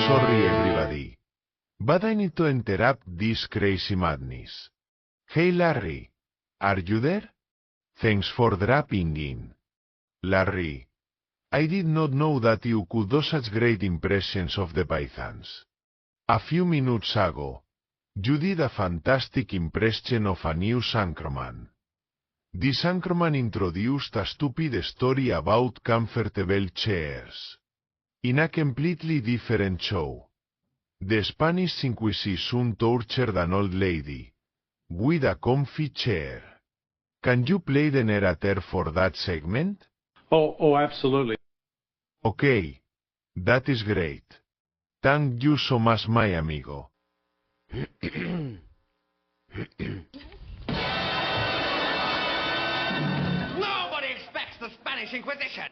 sorry everybody. But I need to interrupt this crazy madness. Hey Larry, are you there? Thanks for dropping in. Larry, I did not know that you could do such great impressions of the Pythons. A few minutes ago, you did a fantastic impression of a new Anchorman. This Anchorman introduced a stupid story about comfortable chairs. In a completely different show, the Spanish Inquisition tortured an old lady with a comfy chair. Can you play the narrator for that segment? Oh, absolutely. Okay, that is great. Thank you so much, my amigo. Nobody expects the Spanish Inquisition.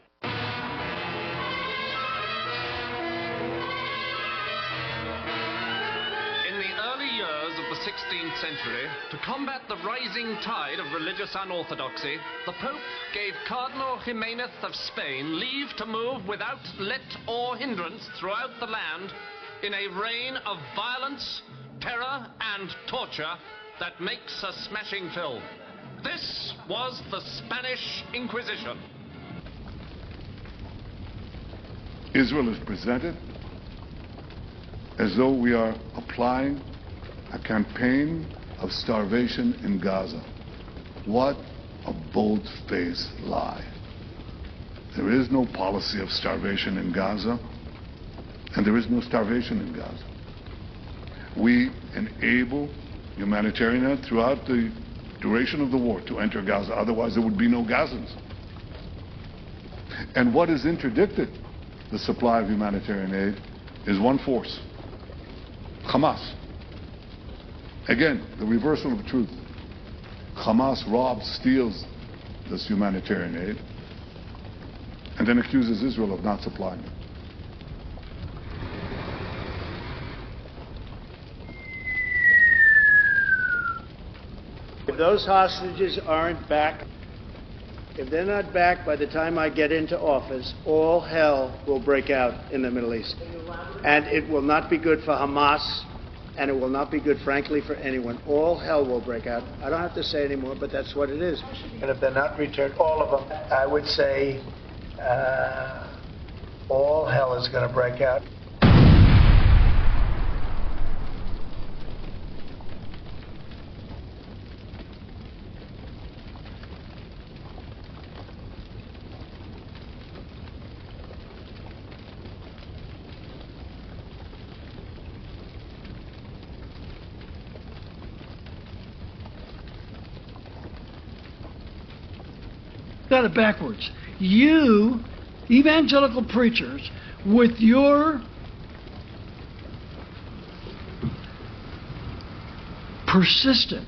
In the early years of the 16th century, to combat the rising tide of religious unorthodoxy, the Pope gave Cardinal Jimenez of Spain leave to move without let or hindrance throughout the land in a reign of violence, terror, and torture that makes a smashing film. This was the Spanish Inquisition. Israel is presented as though we are applying a campaign of starvation in Gaza. What a bold-faced lie. There is no policy of starvation in Gaza, and there is no starvation in Gaza. We enable humanitarian aid throughout the duration of the war to enter Gaza, otherwise there would be no Gazans. And what has interdicted the supply of humanitarian aid is one force: Hamas. Again, the reversal of truth. Hamas robs, steals this humanitarian aid, and then accuses Israel of not supplying it. If those hostages aren't back, if they're not back by the time I get into office, all hell will break out in the Middle East. And it will not be good for Hamas, and it will not be good, frankly, for anyone. All hell will break out. I don't have to say anymore, but that's what it is. And if they're not returned, all of them, I would say all hell is going to break out. Got it backwards. You, evangelical preachers, with your persistent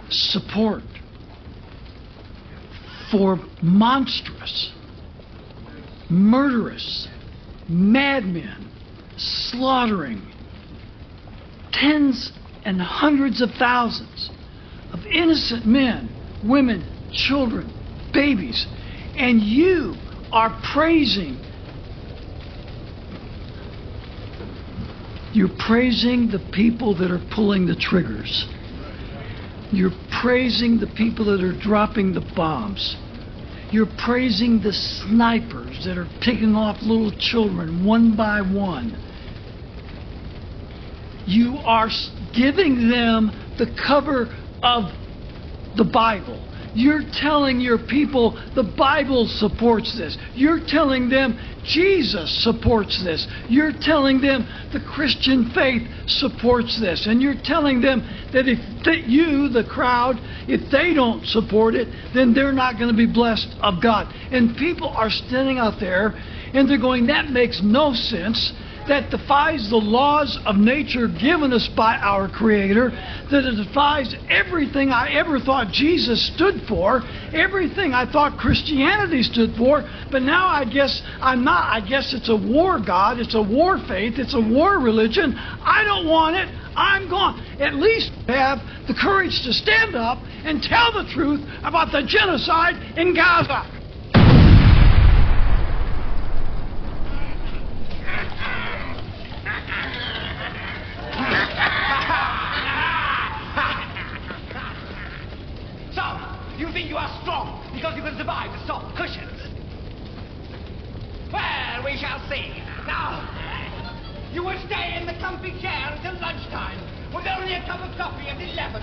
support for monstrous, murderous madmen slaughtering tens and hundreds of thousands of innocent men, women, children, babies, and you are praising. You're praising the people that are pulling the triggers. You're praising the people that are dropping the bombs. You're praising the snipers that are picking off little children one by one. You are giving them the cover of the Bible. You're telling your people the Bible supports this. You're telling them Jesus supports this. You're telling them the Christian faith supports this. And you're telling them that if you, the crowd, if they don't support it, then they're not going to be blessed of God. And people are standing out there and they're going, that makes no sense. That defies the laws of nature given us by our Creator, that it defies everything I ever thought Jesus stood for, everything I thought Christianity stood for, but now I guess I'm not. I guess it's a war God, it's a war faith, it's a war religion. I don't want it. I'm gone. At least have the courage to stand up and tell the truth about the genocide in Gaza. think you are strong because you can survive the soft cushions. Well, we shall see. Now, you will stay in the comfy chair until lunchtime with only a cup of coffee at 11.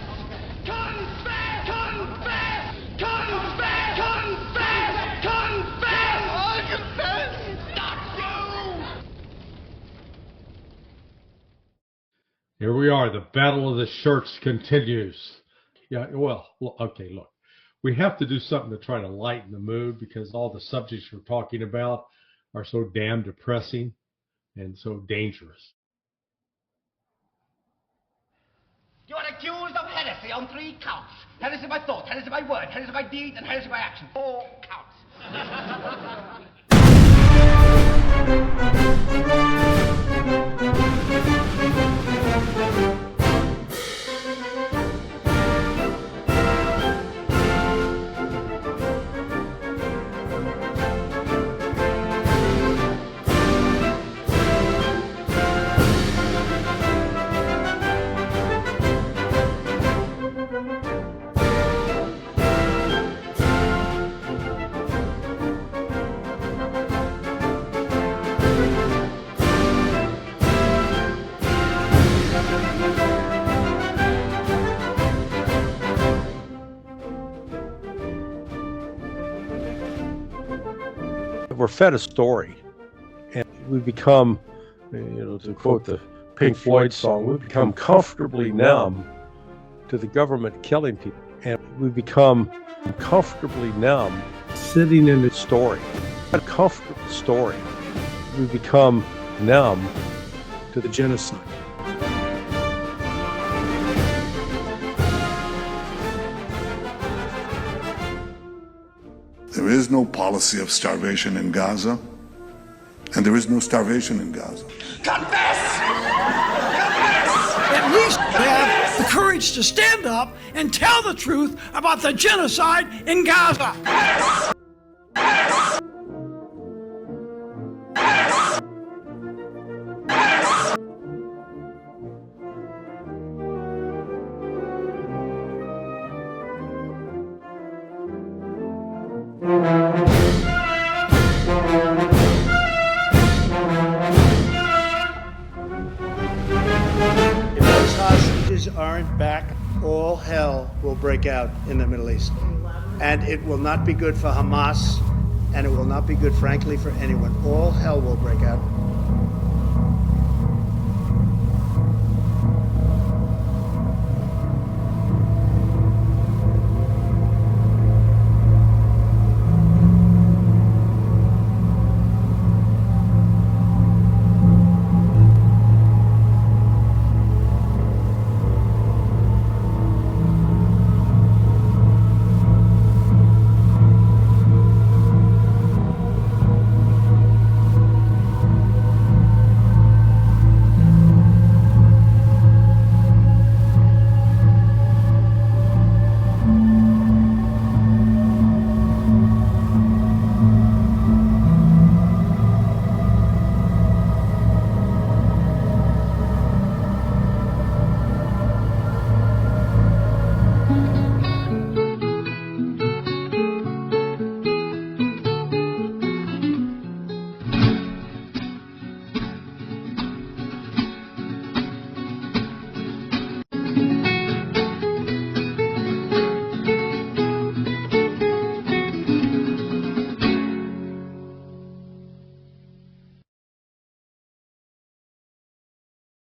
Confess! Confess! Confess! Confess! Confess! I confess! Not you! Here we are. The battle of the shirts continues. Yeah, well, okay, look. We have to do something to try to lighten the mood because all the subjects we're talking about are so damn depressing and so dangerous. You are accused of heresy on 3 counts. Heresy by thought, heresy by word, heresy by deed, and heresy by action. 4 counts. We're fed a story, and we become, to quote the Pink Floyd song, we become comfortably numb to the government killing people, and we become comfortably numb sitting in the story, a comfortable story. We become numb to the genocide. There is no policy of starvation in Gaza, and there is no starvation in Gaza. Confess! At least have the courage to stand up and tell the truth about the genocide in Gaza. If those hostages aren't back, all hell will break out in the Middle East. And it will not be good for Hamas, and it will not be good, frankly, for anyone. All hell will break out.